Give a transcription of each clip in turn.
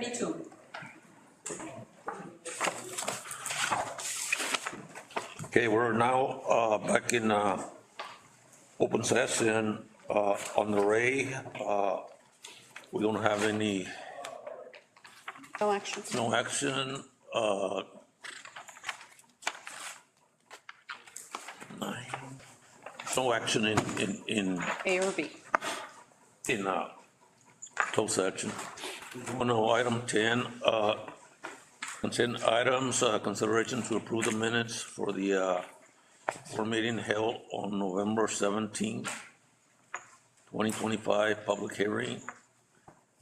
32. Okay, we're now back in open session on the Ray. We don't have any, No action. no action. No action in A or B. closed session. No, item 10, consent items, consideration to approve the minutes for the for meeting held on November 17, 2025, public hearing,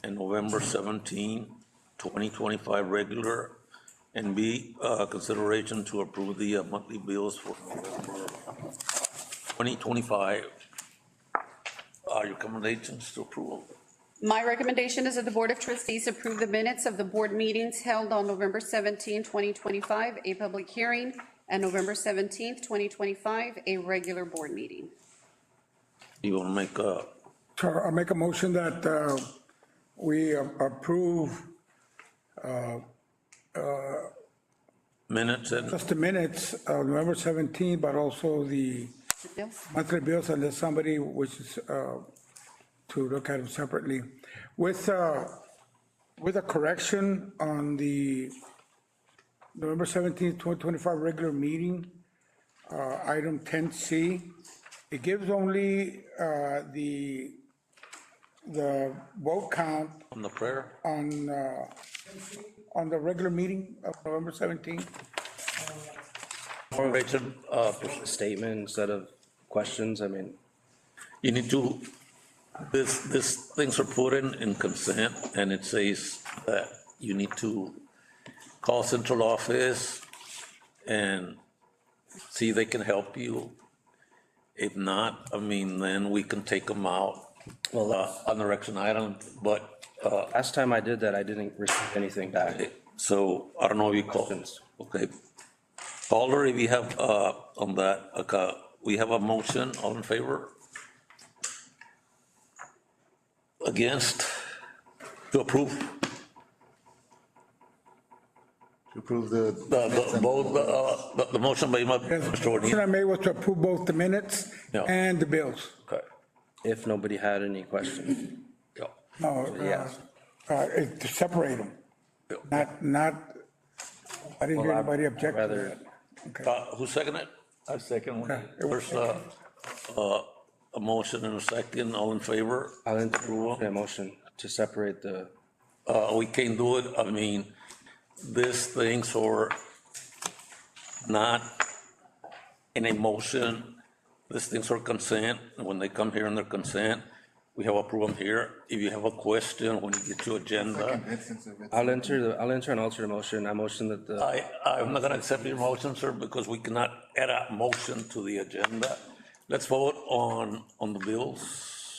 and November 17, 2025, regular. And B, consideration to approve the monthly bills for November 2025. Your recommendations to approval? My recommendation is that the Board of Trustees approve the minutes of the board meetings held on November 17, 2025, a public hearing, and November 17, 2025, a regular board meeting. You want to make a? Sure, I'll make a motion that we approve Minutes and, just the minutes of November 17, but also the Bills? monthly bills unless somebody wishes to look at them separately. With a correction on the November 17, 2025 regular meeting, item 10C, it gives only the vote count on the prayer? on the regular meeting of November 17. Rachel, Statement instead of questions, I mean, you need to, this things are put in consent, and it says that you need to call central office and see if they can help you. If not, I mean, then we can take them out on the action item, but, last time I did that, I didn't receive anything back. so I don't know if you call. Okay. Caller, if you have, on that, okay, we have a motion, all in favor? Against? To approve? To approve the. Both, the motion by Mr. The motion I O'Neill. made was to approve both the minutes Yeah. and the bills. Okay. If nobody had any questions. Yeah. No, Yeah. to separate them, not, I didn't hear Well, anybody object to rather- that. Okay. Who seconded it? I second one. Okay. There's a motion and a second, all in favor? I'll entertain a motion to separate the, We can't do it, I mean, these things are not in a motion, these things are consent, and when they come here in their consent, we have approved them here. If you have a question, when you get your agenda, I'll enter and alter the motion. I motion that the, I'm not gonna accept your motion, sir, because we cannot add a motion to the agenda. Let's vote on the bills.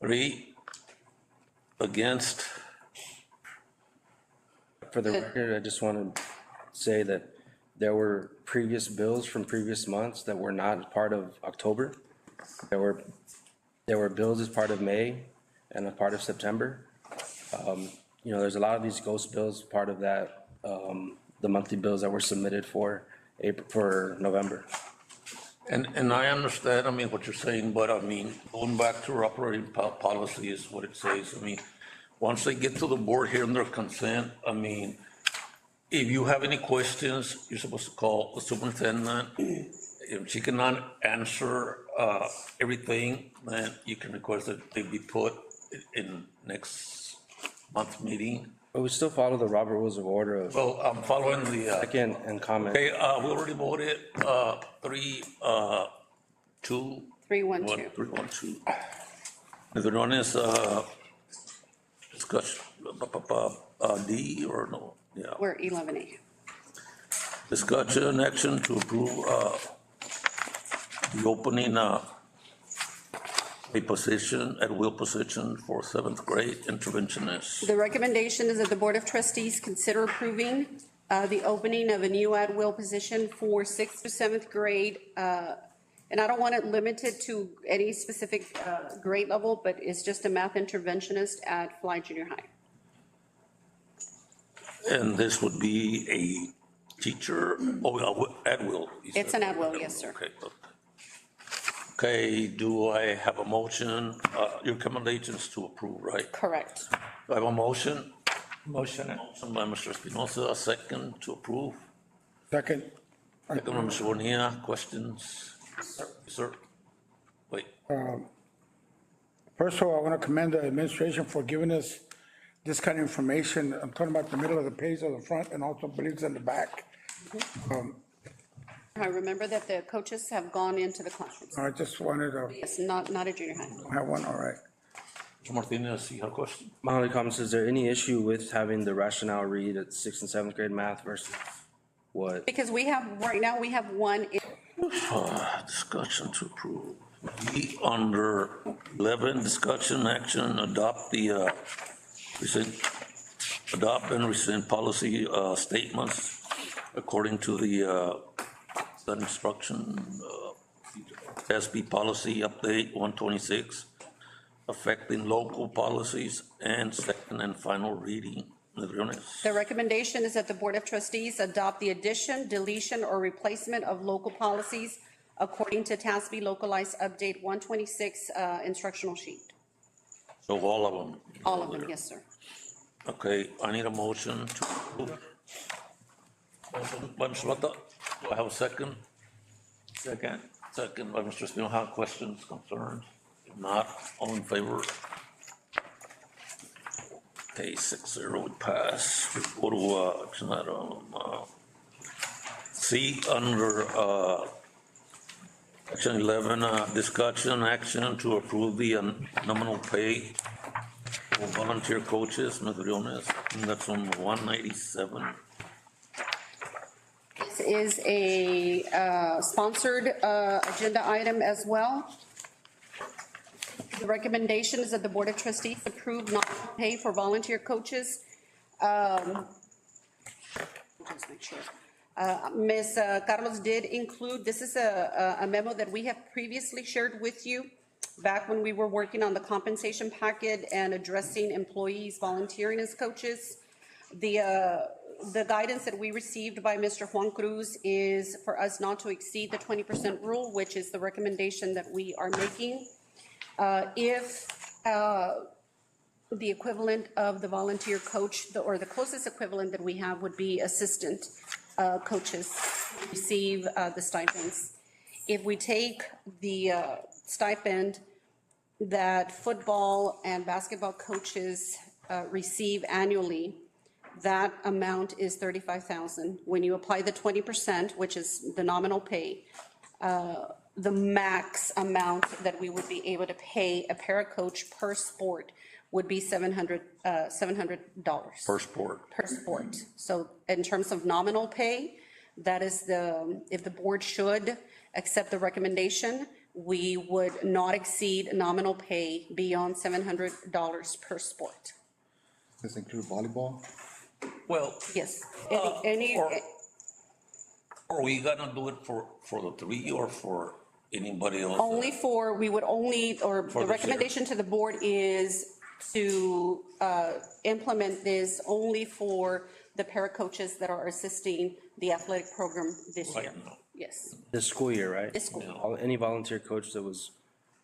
3, against, for the record, I just want to say that there were previous bills from previous months that were not part of October. There were bills as part of May and a part of September. There's a lot of these ghost bills, part of that, the monthly bills that were submitted for November. and I understand, I mean, what you're saying, but I mean, going back to our operating policy is what it says. I mean, once they get to the board here in their consent, I mean, if you have any questions, you're supposed to call the superintendent. If she cannot answer everything, then you can request that they be put in next month's meeting. But we still follow the Robert Rules of Order of Well, I'm following the, second and comment. okay, we already voted, 3, 2. 312. 312. The other one is, discussion, D or no? Yeah. We're 11A. Discussion action to approve, the opening, a position, at will position for 7th grade interventionist. The recommendation is that the Board of Trustees consider approving the opening of a new at-will position for 6th to 7th grade. And I don't want it limited to any specific grade level, but it's just a math interventionist at Fly Junior High. And this would be a teacher, at will. you It's said. an at will, yes, sir. Okay, okay. Okay, do I have a motion, your recommendations to approve, right? Correct. Do I have a motion? Motion. Motion by Mr. Espinosa, a second to approve. Second. Second by Mr. Bonilla, questions? Sir? Wait, First of all, I want to commend the administration for giving us this kind of information. I'm talking about the middle of the page of the front and also beliefs in the back. I remember that the coaches have gone into the classrooms. I just wanted to Yes, not a junior high. have one, all right. Mr. Martinez, you have a question? My only comment, is there any issue with having the rationale read at 6th and 7th grade math versus what? Because we have, right now, we have one, Discussion to approve. B, under 11, discussion action, adopt the, adopt and rescind policy statements according to the that instruction, SB policy update 126, affecting local policies, and second and final reading. Ms. Briones. the recommendation is that the Board of Trustees adopt the addition, deletion, or replacement of local policies according to TASB localized update 126 instructional sheet. So all of them? All of them, yes, sir. Okay, I need a motion to approve. Motion by Mr. Mata, do I have a second? Second. Second by Mr. Espinosa, questions, concerns? If not, all in favor? Okay, 6-0, we pass. We go to, action item, C, under, section 11, discussion action to approve the nominal pay for volunteer coaches, Ms. Briones, and that's on 197. This is a sponsored agenda item as well. The recommendation is that the Board of Trustees approve not to pay for volunteer coaches. Just make sure. Ms. Carlos did include, this is a memo that we have previously shared with you back when we were working on the compensation packet and addressing employees volunteering as coaches. The guidance that we received by Mr. Juan Cruz is for us not to exceed the 20% rule, which is the recommendation that we are making. If the equivalent of the volunteer coach, or the closest equivalent that we have would be assistant coaches receive the stipends. If we take the stipend that football and basketball coaches receive annually, that amount is $35,000. When you apply the 20%, which is the nominal pay, the max amount that we would be able to pay a para coach per sport would be $700. Per sport. Per sport. So in terms of nominal pay, that is if the board should accept the recommendation, we would not exceed nominal pay beyond $700 per sport. Does this include volleyball? Well, Yes. Are we gonna do it for the three or for anybody else? We would only, or For the this year. recommendation to the board is to implement this only for the para coaches that are assisting the athletic program this year. Right now. Yes, This school year, right? this school, Any volunteer coach that was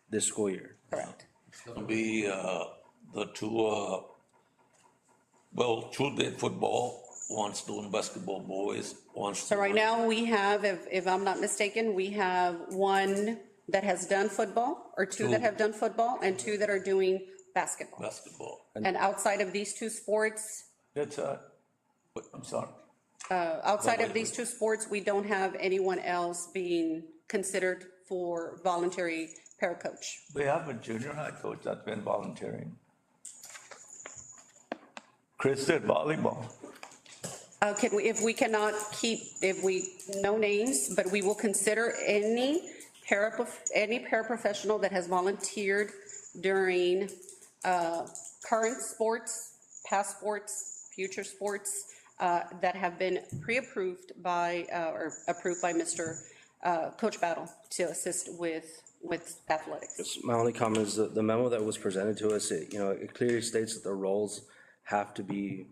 this school year. correct. It's gonna be, the two, two did football, one's doing basketball boys, one's. So right now, we have, if I'm not mistaken, we have one that has done football, or two that have done football, and two that are doing basketball. Basketball. And outside of these two sports, That's, I'm sorry. outside of these two sports, we don't have anyone else being considered for voluntary para coach. We have a junior high coach that's been volunteering. Chris did volleyball. If we cannot keep, no names, but we will consider any paraprofessional that has volunteered during current sports, past sports, future sports, that have been pre-approved by, or approved by Mr. Coach Battle to assist with athletics. My only comment is that the memo that was presented to us, it clearly states that the roles have to be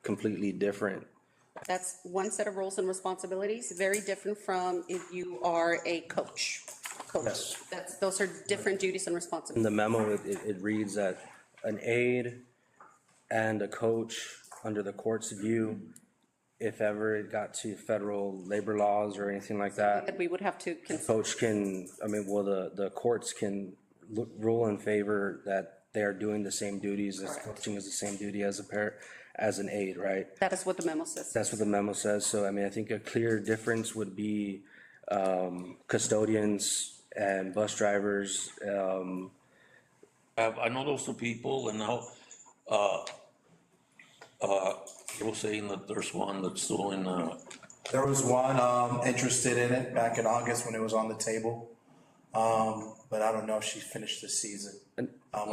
completely different. That's one set of roles and responsibilities, very different from if you are a coach. Yes. Those are different duties and In responsibilities. the memo, it reads that an aide and a coach, under the court's view, if ever it got to federal labor laws or anything like that, That we would have to consider. coach can, I mean, well, the courts can rule in favor that they are doing the same duties as coaching is the same duty as as an aide, right? That is what the memo says. That's what the memo says. So, I mean, I think a clear difference would be custodians and bus drivers. I know those two people, and now, you were saying that there's one that's doing, There was one, interested in it back in August when it was on the table. But I don't know if she finished the season. When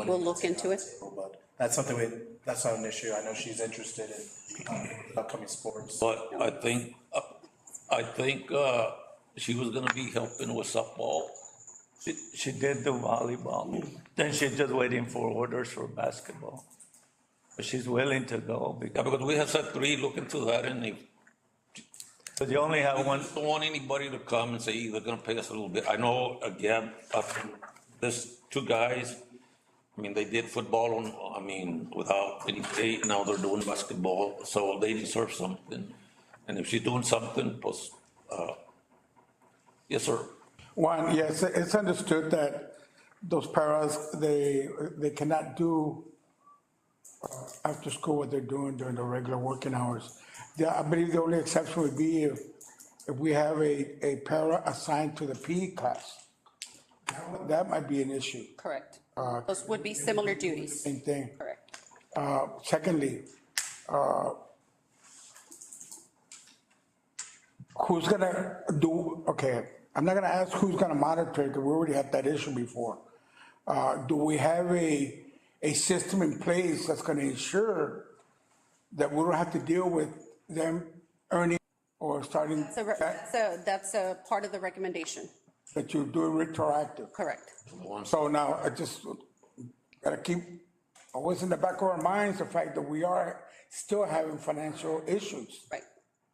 We'll was look into on it. the table, But that's something that's not an issue. I know she's interested in upcoming sports. but I think, she was gonna be helping with softball. She did the volleyball. Then she's just waiting for orders for basketball. But she's willing to go Yeah, because because we have said three, look into that, and if but you only have one. don't want anybody to come and say, they're gonna pay us a little bit. I know, again, this two guys, I mean, they did football without any pay, now they're doing basketball, so they deserve something. And if she's doing something, plus, yes, sir. One, yes, it's understood that those paras, they cannot do after school what they're doing during the regular working hours. I believe the only exception would be if we have a para assigned to the PE class. That might be an issue, Correct. Those would be similar duties. same thing. Correct. Secondly, who's gonna do, okay, I'm not gonna ask who's gonna monitor, because we already had that issue before. Do we have a system in place that's gonna ensure that we don't have to deal with them earning or starting, That's a part of the recommendation. that you do it retroactive? Correct. So now, I just gotta keep, always in the back of our minds, the fact that we are still having financial issues. Right.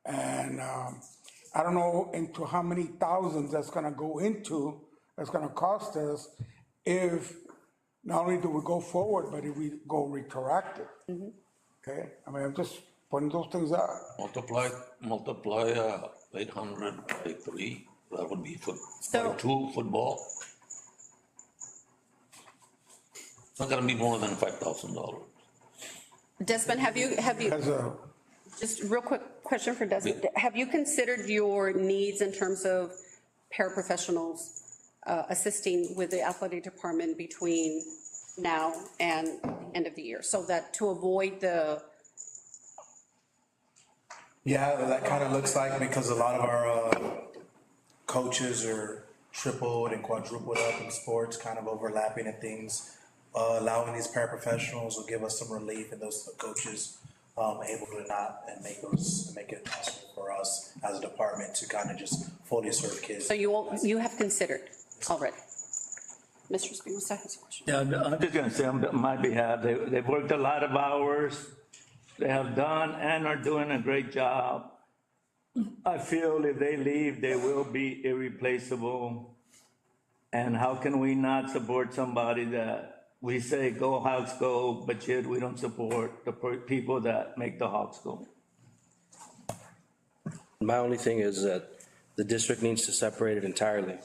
And I don't know into how many thousands that's gonna go into, that's gonna cost us if not only do we go forward, but if we go retroactive. Okay, I mean, I'm just pointing those things out. Multiply 800 by 3, that would be So- by 2 football. It's not gonna be more than $5,000. Desmond, have you, As a, just real quick question for Desmond. Have you considered your needs in terms of paraprofessionals assisting with the athletic department between now and the end of the year? So that to avoid the, Yeah, that kind of looks like, because a lot of our coaches are tripled and quadrupled up in sports, kind of overlapping at things. Allowing these paraprofessionals will give us some relief, and those coaches able to not and make it possible for us as a department to kind of just fully serve kids. so you have considered already? Mr. Espinosa has a question. Yeah, I'm just gonna say on my behalf, they've worked a lot of hours. They have done and are doing a great job. I feel if they leave, they will be irreplaceable. And how can we not support somebody that we say, go Hawks go, but yet we don't support the people that make the Hawks go? My only thing is that the district needs to separate it entirely,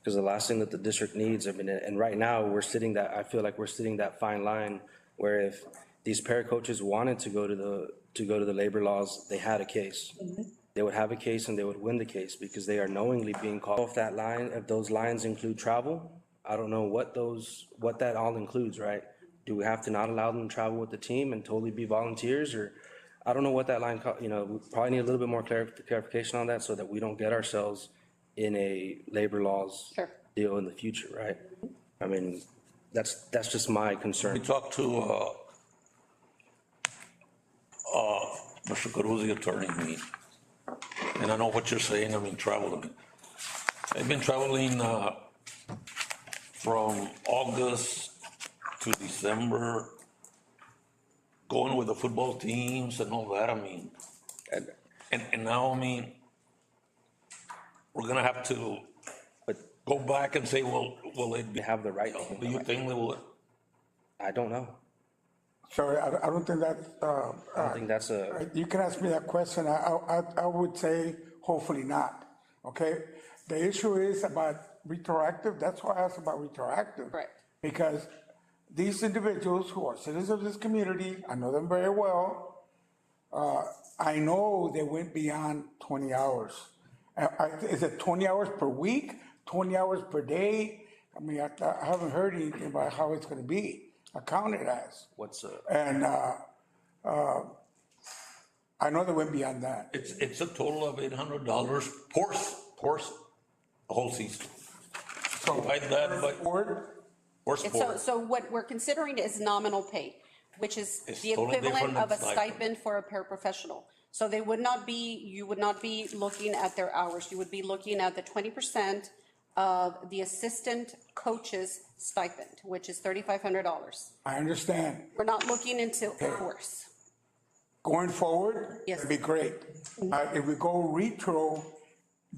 because the last thing that the district needs, I mean, and right now, I feel like we're sitting that fine line where if these para coaches wanted to go to the labor laws, they had a case. They would have a case and they would win the case because they are knowingly being called. If those lines include travel, I don't know what that all includes, right? Do we have to not allow them to travel with the team and totally be volunteers, or I don't know what that line, we probably need a little bit more clarification on that so that we don't get ourselves in a labor laws Sure. deal in the future, right? I mean, that's just my We concern. talked to, Mr. Caruso, the attorney, and I know what you're saying, I mean, traveling. I've been traveling, from August to December, going with the football teams and all that, I mean, and now, I mean, we're gonna have to But go back and say, well, will it be, they have the right. do you think they will? I don't know. Sorry, I don't think that, I don't think that's a, you can ask me that question. I would say hopefully not, okay? The issue is about retroactive. That's why I asked about retroactive. Correct. Because these individuals who are citizens of this community, I know them very well. I know they went beyond 20 hours. Is it 20 hours per week, 20 hours per day? I mean, I haven't heard anything about how it's gonna be accounted as. what's a, And I know they went beyond that. It's a total of $800 per whole season. So Divide that by, Board, or And sport. so what we're considering is nominal pay, which is It's the totally equivalent different of a than stipend. stipend for a paraprofessional. So they would not be, you would not be looking at their hours. You would be looking at the 20% of the assistant coach's stipend, which is $3,500. I understand. We're not looking into hours. Going forward, Yes. it'd be great. If we go retro,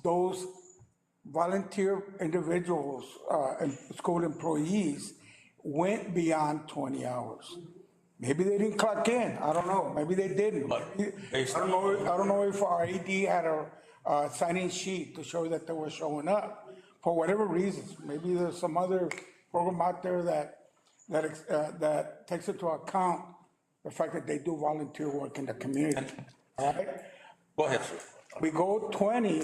those volunteer individuals, and school employees went beyond 20 hours. Maybe they didn't clock in, I don't know, maybe they didn't. But I based don't know, I don't know if our AD had a sign-in sheet to show that they were showing up, for whatever reasons. Maybe there's some other program out there that takes into account the fact that they do volunteer work in the community, all right? Go ahead, sir. We go 20,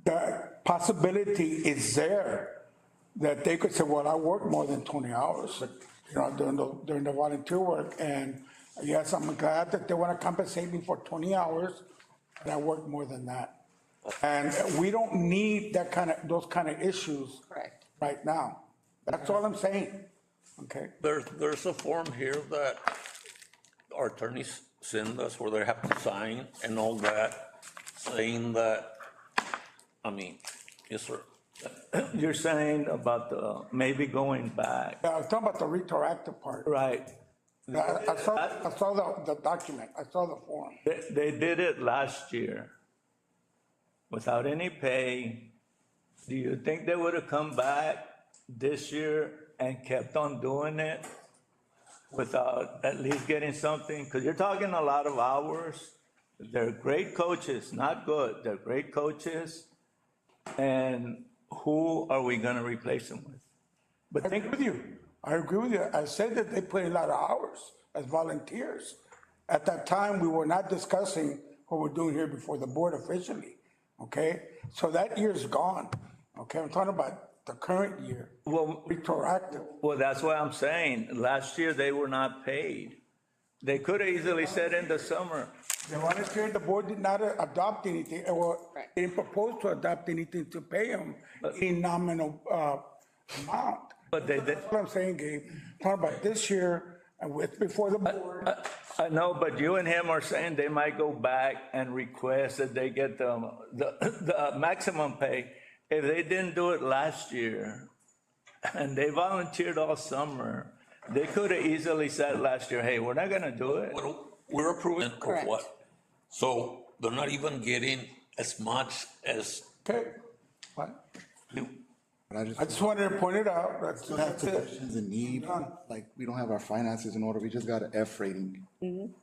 the possibility is there that they could say, well, I work more than 20 hours, you know, during the volunteer work. And yes, I'm glad that they want to compensate me for 20 hours, and I work more than that. And we don't need those kind of issues Correct. right now. That's all I'm saying, okay? There's a form here that our attorneys send us where they have to sign and all that, saying that, I mean, yes, sir. You're saying about the, maybe going back, I was talking about the retroactive part. right? I saw the document, I saw the form. They did it last year without any pay. Do you think they would have come back this year and kept on doing it without at least getting something? Because you're talking a lot of hours. They're great coaches, not good. They're great coaches. And who are we going to replace them with? But I agree with you. I agree with you. I said that they put in a lot of hours as volunteers. At that time, we were not discussing what we're doing here before the board officially, okay? So that year's gone, okay? I'm talking about the current year, well, retroactive. well, that's what I'm saying. Last year, they were not paid. They could have easily said in the summer, The volunteer, the board did not adopt anything, or Right. didn't propose to adopt anything to pay them in nominal amount. but they did. That's what I'm saying, Gabe. Talking about this year, and with, before the board. I know, but you and him are saying they might go back and request that they get the maximum pay. If they didn't do it last year and they volunteered all summer, they could have easily said last year, hey, we're not gonna do it. We're approving of Correct. what? So they're not even getting as much as Okay. What? you. But I just wanted to point it out. still have positions in need, like, we don't have our finances in order, we just got an F rating.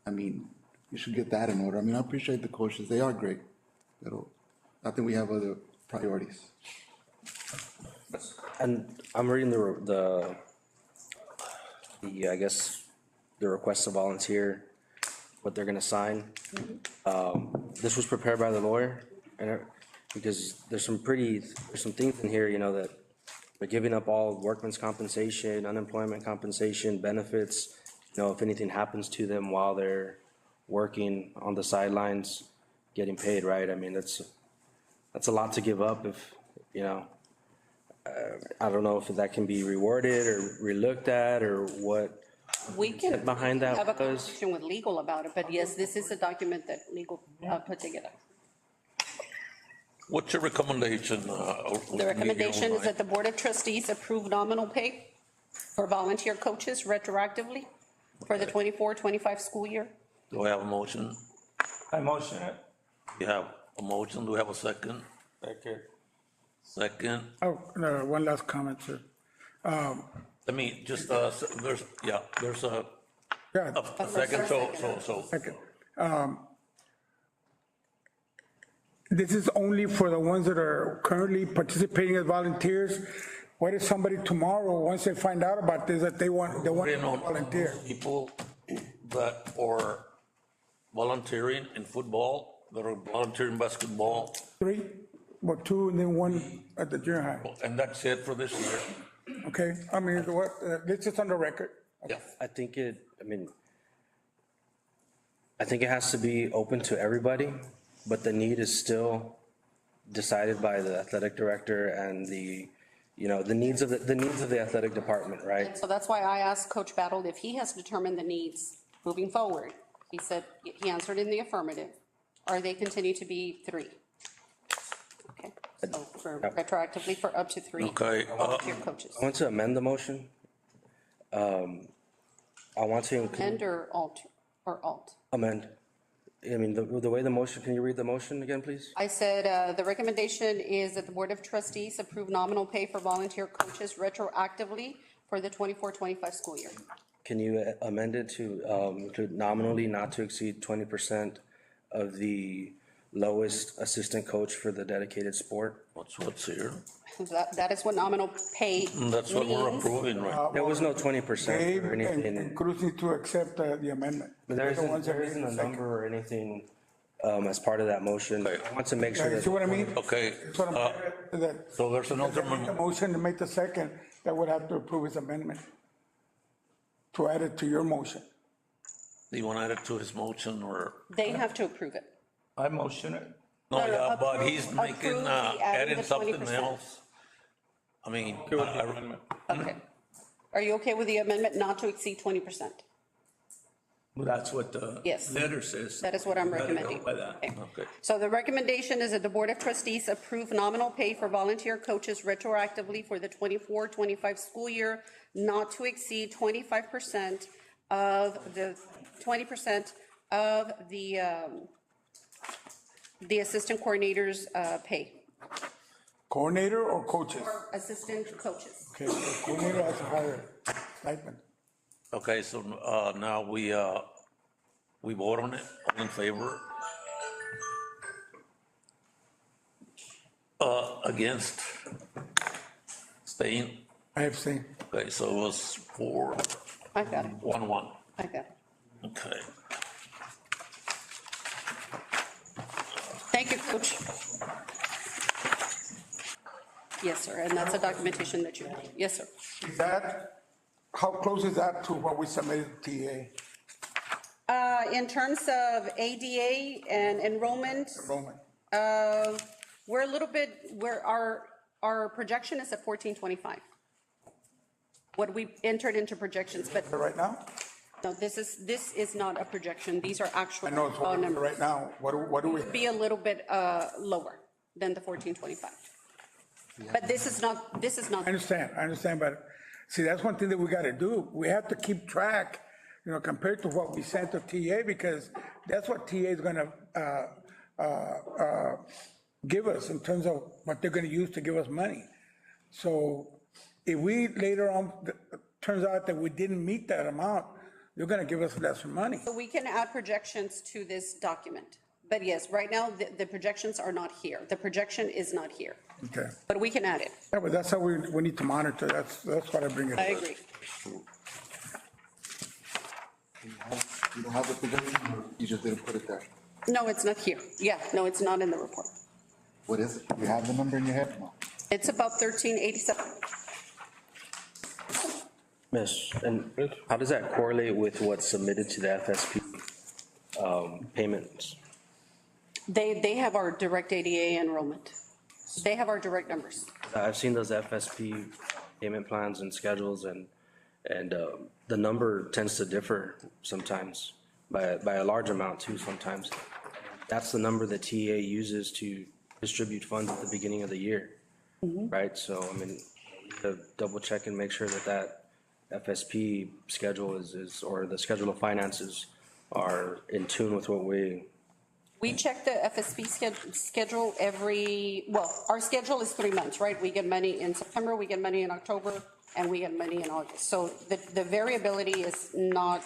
I mean, we should get that in order. I mean, I appreciate the coaches, they are great. But I think we have other priorities. and I'm reading the I guess, the request to volunteer, what they're gonna sign. This was prepared by the lawyer, and because there's some things in here, you know, that they're giving up all workman's compensation, unemployment compensation, benefits, you know, if anything happens to them while they're working on the sidelines, getting paid, right? I mean, that's a lot to give up if, you know, I don't know if that can be rewarded or relooked at or what. We can Behind that have a was- conversation with legal about it, but yes, this is a document that legal put together. What's your recommendation? The recommendation is that the Board of Trustees approve nominal pay for volunteer coaches retroactively for the 24-25 school year. Do I have a motion? I motion it. We have a motion, do we have a second? Second, Oh, no, one last comment, sir. let me just, there's a Yeah, a second, so, second. This is only for the ones that are currently participating as volunteers. What if somebody tomorrow, once they find out about this, that they want to volunteer? people that are volunteering in football, that are volunteering in basketball, 3, or 2, and then 1 at the junior high, and that's it for this year. okay? I mean, what, this is on the record. Yeah. I think it has to be open to everybody, but the need is still decided by the athletic director and the needs of the athletic department, right? So that's why I asked Coach Battle if he has determined the needs moving forward. He said, he answered in the affirmative. Are they continue to be 3? Okay, so for retroactively for up to 3 Okay, volunteer coaches. I want to amend the motion. I want to include, And or alt? amend. I mean, the way the motion, can you read the motion again, please? I said, the recommendation is that the Board of Trustees approve nominal pay for volunteer coaches retroactively for the 24-25 school year. Can you amend it to include nominally not to exceed 20% of the lowest assistant coach for the dedicated sport? what's here? That is what nominal pay That's what we're means. approving, right? There was no 20% Dave or and anything. Cruz need to accept the amendment. There They're the ones that isn't made a the second. number or anything as part of that motion. Okay. I want to make sure Yeah, that. see what I mean? Okay, That's what I'm, that, so there's another, the motion to make the second, that would have to approve his amendment. To add it to your motion. do you want to add it to his motion, or? They have to approve it. I motion it. No, No, no, yeah, but approve- he's making, approve the adding adding the something 20%. else. I mean, Okay. Are you okay with the amendment not to exceed 20%? Well, that's what the Yes. letter says. That is what I'm You gotta go recommending. by that. Okay. Okay. So the recommendation is that the Board of Trustees approve nominal pay for volunteer coaches retroactively for the 24-25 school year, not to exceed 25% of the, 20% of the assistant coordinator's pay. Coordinator or coaches? Assistant coaches. Okay, so coordinator has a higher stipend. Okay, so, now we vote on it, all in favor? Against? Staying? I have seen. Okay, so it was 4, I got it. 1. I got it. Okay. Thank you, Coach. Yes, sir, and that's a documentation that you have. Yes, sir. Is that, how close is that to what we submitted to TA? In terms of ADA and enrollment, Enrollment? we're a little bit, our projection is at 1425. What we entered into projections, but Right now? no, this is not a projection. These are actual I know it's what numbers. right now. What do we? Be a little bit lower than the 1425. But this is not. I understand, but see, that's one thing that we gotta do. We have to keep track, compared to what we sent to TA, because that's what TA is gonna, give us in terms of what they're gonna use to give us money. So if we later on, turns out that we didn't meet that amount, they're gonna give us less money. So we can add projections to this document. But yes, right now, the projections are not here. The projection is not here, Okay. but we can add it. Yeah, but that's how we need to monitor. That's what I bring it up. I agree. You don't have the projection, or you just didn't put it there? No, it's not here. Yeah, no, it's not in the report. What is it? You have the number in your head? No. It's about 1387. Miss, and how does that correlate with what's submitted to the FSP payments? They have our direct ADA enrollment. They have our direct numbers. I've seen those FSP payment plans and schedules, and the number tends to differ sometimes by a large amount too sometimes. That's the number that TA uses to distribute funds at the beginning of the year, right? So, I mean, to double check and make sure that FSP schedule is, or the schedule of finances are in tune with what we, We check the FSP schedule our schedule is 3 months, right? We get money in September, we get money in October, and we get money in August. So the variability is not,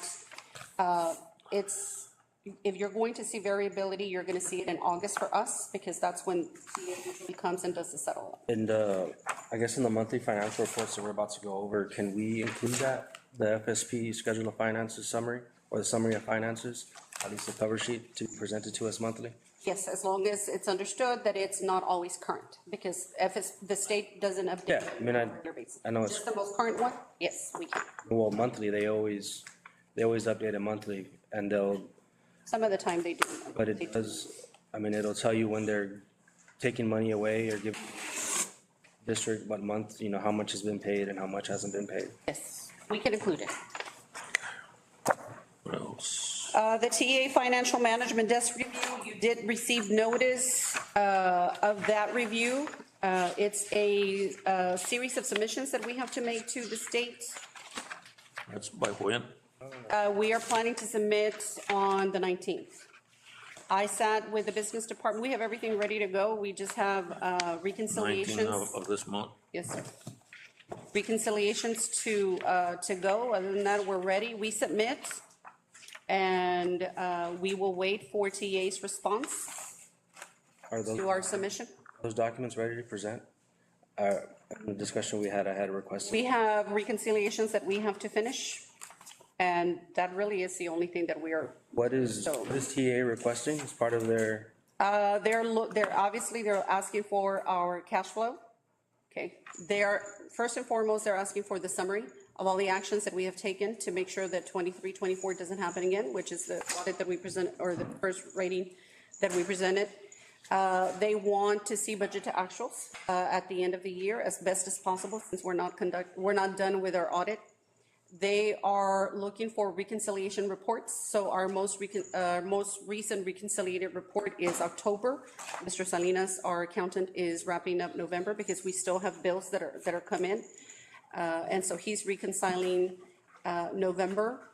if you're going to see variability, you're going to see it in August for us, because that's when TA usually comes and does the settlement. in the, I guess in the monthly financial reports that we're about to go over, can we include that, the FSP schedule of finances summary, or the summary of finances, at least the cover sheet to be presented to us monthly? Yes, as long as it's understood that it's not always current, because the state doesn't update. Yeah, I mean, I know it's, Just the most current one? Yes, we can. well, monthly, they always update it monthly, and they'll, Some of the time they do. but it does, I mean, it'll tell you when they're taking money away or give district what month, you know, how much has been paid and how much hasn't been paid. Yes, we can include it. What else? The TA Financial Management Desk Review, you did receive notice of that review. It's a series of submissions that we have to make to the state. That's by when? We are planning to submit on the 19th. I sat with the business department. We have everything ready to go. We just have 19 reconciliations. of this month? Yes, sir. Reconciliations to go. Other than that, we're ready. We submit, and we will wait for TA's response Are to our submission. those documents ready to present? In the discussion we had, I had a request. We have reconciliations that we have to finish, and that really is the only thing that we are. What is TA requesting as part of their, They're asking for our cash flow. Okay, they are, first and foremost, they're asking for the summary of all the actions that we have taken to make sure that 23-24 doesn't happen again, which is the audit that we present, or the first rating that we presented. They want to see budget to actuals at the end of the year as best as possible, since we're not done with our audit. They are looking for reconciliation reports. So our most recent reconciliated report is October. Mr. Salinas, our accountant, is wrapping up November, because we still have bills that are come in. And so he's reconciling November.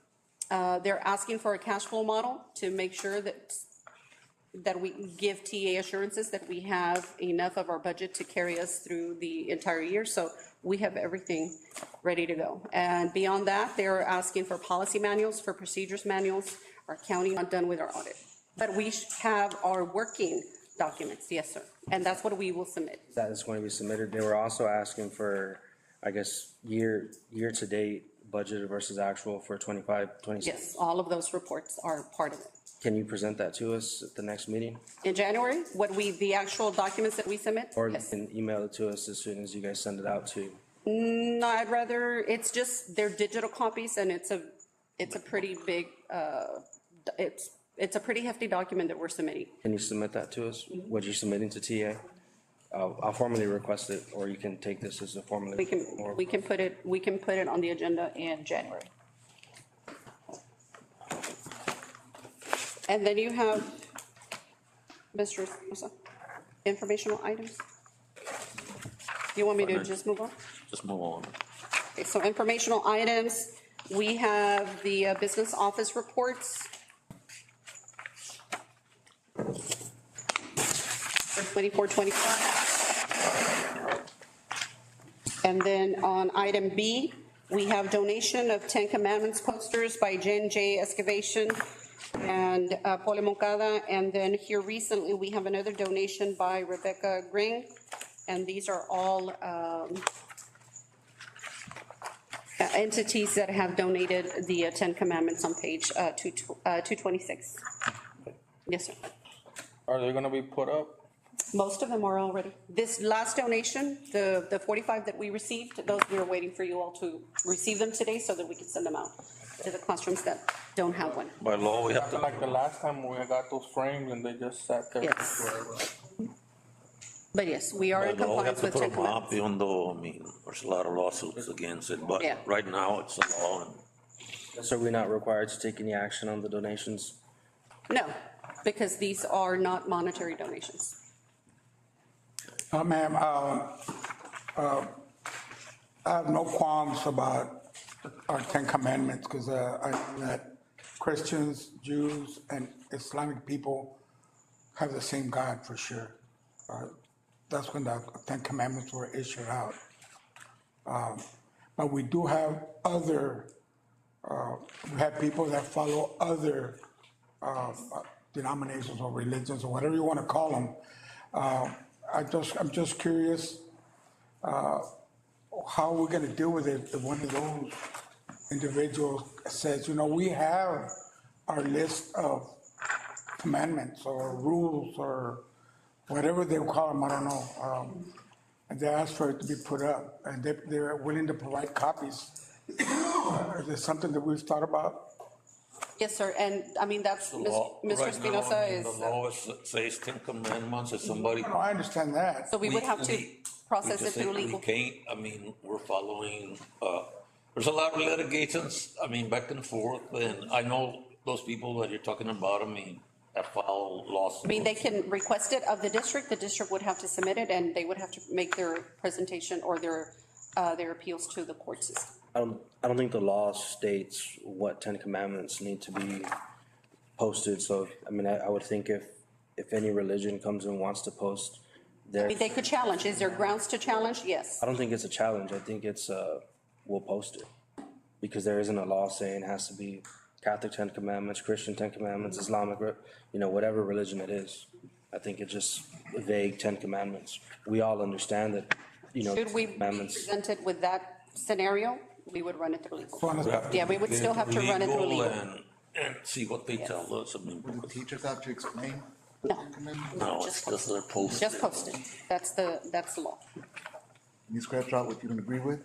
They're asking for a cash flow model to make sure that we give TA assurances that we have enough of our budget to carry us through the entire year. So we have everything ready to go. And beyond that, they're asking for policy manuals, for procedures manuals. Our county not done with our audit. But we have our working documents, yes, sir. And that's what we will submit. that is going to be submitted? They were also asking for, I guess, year-to-date budget versus actual for 25, 26. Yes, all of those reports are part of it. Can you present that to us at the next meeting? In January, the actual documents that we submit? Or you Yes. can email it to us as soon as you guys send it out to, No, I'd rather, it's just, they're digital copies, and it's a pretty big, it's a pretty hefty document that we're submitting. can you submit that to us? What you're submitting to TA? I'll formally request it, or you can take this as a formally. We can put it on the agenda in January. And then you have, Mr. Espinosa, informational items? You want me to just move on? Just move on. Okay, so informational items, we have the business office reports. For 24-25. And then on item B, we have donation of 10 Commandments posters by Jen J. Excavation and Pole Moncada. And then here recently, we have another donation by Rebecca Gring. And these are all entities that have donated the 10 Commandments on page 226. Yes, sir. Are they gonna be put up? Most of them are already. This last donation, the 45 that we received, those we are waiting for you all to receive them today so that we can send them out to the classrooms that don't have one. By law, we have to, Like the last time we got those frames and they just sat there. Yes. But yes, we are by in law, we have compliance to with put 10 them up, Commandments. even though, I mean, there's a lot of lawsuits against it, but Yeah. right now, it's a law. And So we're not required to take any action on the donations? No, because these are not monetary donations. Ma'am, I have no qualms about our Ten Commandments, because I know that Christians, Jews, and Islamic people have the same God for sure. That's when the Ten Commandments were issued out. But we do have other, we have people that follow other denominations or religions or whatever you want to call them. I'm just curious, how we're gonna deal with it if one of those individuals says, you know, we have our list of commandments or rules or whatever they call them, I don't know. And they ask for it to be put up, and they're willing to provide copies. Is this something that we've thought about? Yes, sir, and I mean, that's, Law- Mr. right now, Espinosa I mean, is, The law says 10 commandments, if somebody. No, I understand that. so we would have to process we it through just say legal. We can't, I mean, we're following, there's a lot of litigations, I mean, back and forth, and I know those people that you're talking about, I mean, that file lawsuits. I mean, they can request it of the district would have to submit it, and they would have to make their presentation or their appeals to the court system. I don't think the law states what 10 commandments need to be posted, so, I mean, I would think if any religion comes and wants to post I their, mean, they could challenge, is there grounds to challenge? Yes. I don't think it's a challenge, I think it's, we'll post it. Because there isn't a law saying it has to be Catholic 10 commandments, Christian 10 commandments, Islamic, you know, whatever religion it is. I think it's just vague 10 commandments. We all understand that, you know, Should we be commandments. presented with that scenario, we would run it through legal. We have to Yeah, we would still have to run it through legal. And see what they tell us, I mean, Will the teachers have to explain? No, no, just it's just they're posted. just posted. That's the law. Can you scratch out what you don't agree with?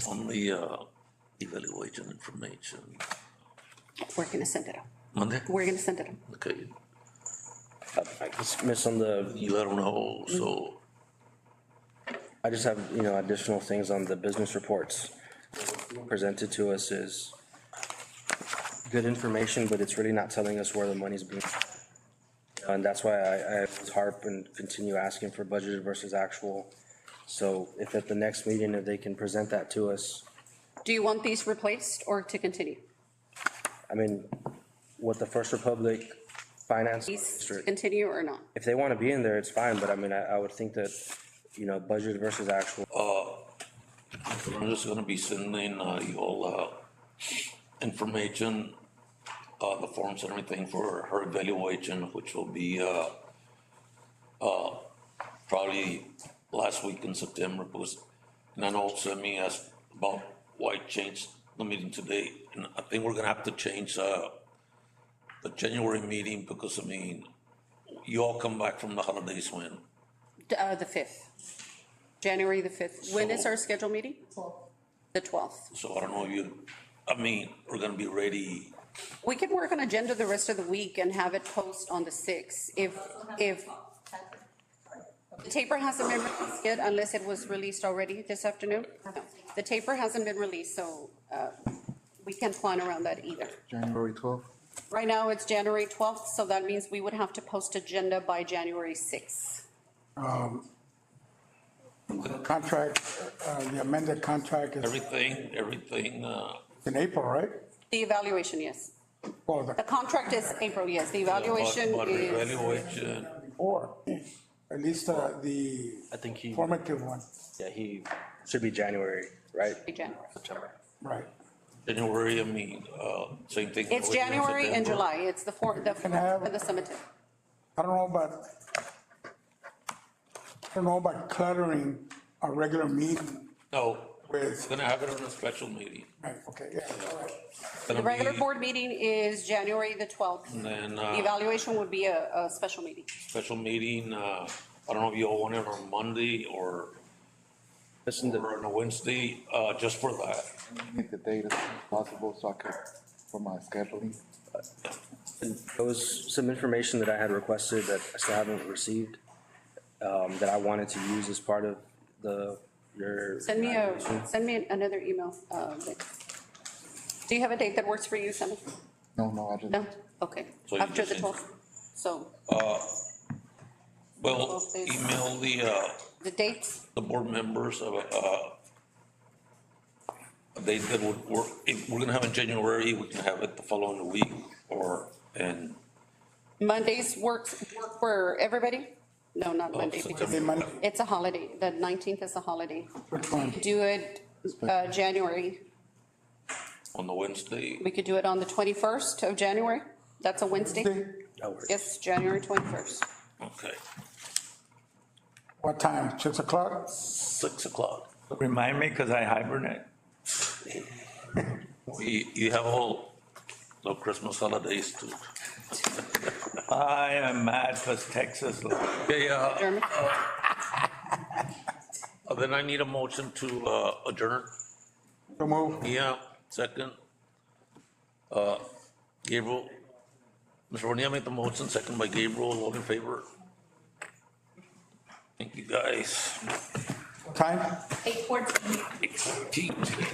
On the, evaluation information. We're gonna send it out. Monday? We're gonna send it out. Okay, I just miss on the, you let them know, so, I just have, you know, additional things on the business reports. Presented to us is good information, but it's really not telling us where the money's being. And that's why I harp and continue asking for budgeted versus actual. So if at the next meeting, if they can present that to us, Do you want these replaced or to continue? I mean, what the First Republic Finance These District, continue or not? if they want to be in there, it's fine, but I mean, I would think that, you know, budgeted versus actual. I'm just gonna be sending, you all, information, the forms and everything for her evaluation, which will be, probably last week in September, because, and I know Sammy asked about why change the meeting today, and I think we're gonna have to change, the January meeting, because, I mean, you all come back from the holidays when? The 5th, January the 5th. When is So- our scheduled meeting? The 12th. So I don't know if you, I mean, we're gonna be ready. We can work on agenda the rest of the week and have it post on the 6th. If the taper hasn't been released yet, unless it was released already this afternoon. No. The taper hasn't been released, so we can't plan around that either. January 12th? Right now, it's January 12th, so that means we would have to post agenda by January 6th. Contract, the amended contract is Everything, in April, right? The evaluation, yes. Well, The contract is April, yes. The evaluation but is, evaluation, or at least the I think he, formative one, yeah, he should be January, right? January. September. right? January, I mean, same thing. It's January and September. July. It's the Can have- the cemetery. I don't know about cluttering a regular meeting No, we're with, gonna have it on a special meeting. right, okay, yeah, all right. Gonna The regular be- board meeting is January the 12th. And then, The evaluation would be a special meeting. special meeting, I don't know if you all want it on Monday or Listen to, on a Wednesday, just for that. Make the date as soon as possible so I could, for my scheduling. there was some information that I had requested that I still haven't received, that I wanted to use as part of your. Send me another email. Do you have a date that works for you, Senator? No, I just. No? Okay. So you After just the need- 12th. So Well, email the dates, the board members of, date that would work, if we're gonna have in January, we can have it the following week, or, and, Mondays work for everybody? No, not Monday, so because Hey, Monday, it's a holiday. The 19th is a holiday. which one? Do it, January. on the Wednesday, We could do it on the 21st of January. That's a Wednesday? That works. Yes, January 21st. okay, What time? 6 o'clock? 6 o'clock. Remind me, because I hibernate. You have all the Christmas holidays too. I am mad because Texas, Okay, Jeremy? then I need a motion to adjourn. So move. Yeah, second. Gabriel, Mr. Bonilla made the motion, second by Gabriel, all in favor. Thank you, guys. Time? 8:14. 8:14.